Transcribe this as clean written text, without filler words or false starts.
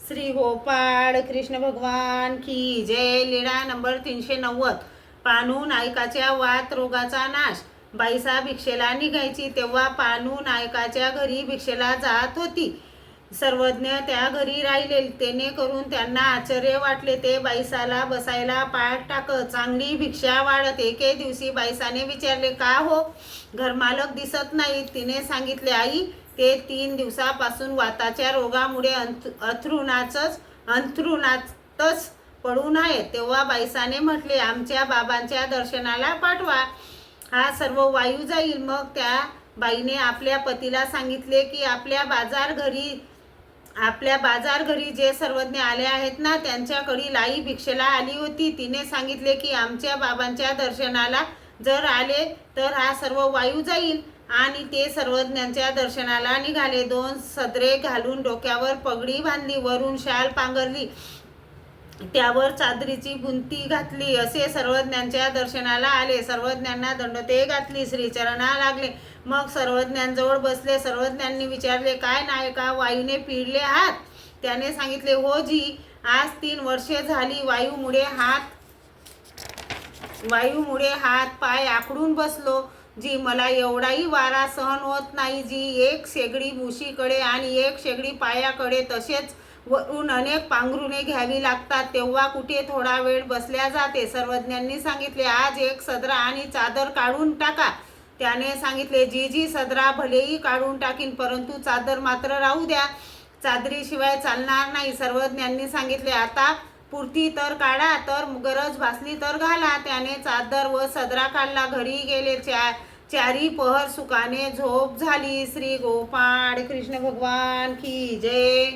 श्री गोपाळ कृष्ण भगवान की जय. लीळा नंबर 390. पानू नायकाच्या वात रोगाचा नाश. बाईसा भिक्षेला निघायची तेव्हा पानू नायकाच्या घरी भिक्षेला जात होती. सर्वज्ञ त्या घरी राहिले तेने करून त्यांना आश्चर्य वाटले. ते बाईसाला बसायला पाठ टाकत चांगली भिक्षा वाढत. एके दिवशी बाईसाने विचारले, का हो घरमालक दिसत नाही? तिने सांगितले, आई ते 3 दिवसापासून वाताच्या रोगामुळे अंथरुणातच पडून आहेत. तेव्हा बाईसाने म्हटले, आमच्या बाबांच्या दर्शनाला पाठवा, हा सर्व वायू जाईल. मग त्या बाईने आपल्या पतीला सांगितले की आपल्या बाजार घरी जे सर्वज्ञ आले आहेत ना, त्यांच्याकडे लाई भिक्षेला आली होती. तिने सांगितले की आमच्या बाबांच्या दर्शनाला जर आले तर हा सर्व वायू जाईल. आणि ते सर्वज्ञांच्या दर्शनाला निघाले. 2 सदरे घालून डोक्यावर पगडी बांधली, वरून शाल पांघरली, त्यावर चादरीची बुंती घातली, असे सर्वज्ञांच्या दर्शनाला आले. सर्वज्ञांना दंडोते घातली, श्रीचरणा लागले. मग सर्वज्ञांजवळ बसले. सर्वज्ञांनी विचारले, काय नायका वायूने पिळले हात? त्याने सांगितले, हो जी, आज 3 वर्षे झाली वायूमुळे हात पाय आखडून बसलो जी. मला एवढाही वारा सहन होत नाही जी. एक शेगडी मुशीकडे आणि एक शेगडी पायाकडे, तसेच वरून अनेक पांघरुणे घ्यावी लागतात, तेव्हा कुठे थोडा वेळ बसल्या जाते. सर्वज्ञांनी सांगितले, आज एक सदरा आणि चादर काढून टाका. त्याने सांगितले, जी सदरा भलेही काढून टाकीन, परंतु चादर मात्र राहू द्या, चादरीशिवाय चालणार नाही. सर्वज्ञांनी सांगितले, आता पुरती तर काढा, तर गरज भासली तर घाला. त्याने चादर व सदरा काढला, घरी गेले. चारी पहर सुखाने झोप झाली. श्री गोपाळ कृष्ण भगवान की जय.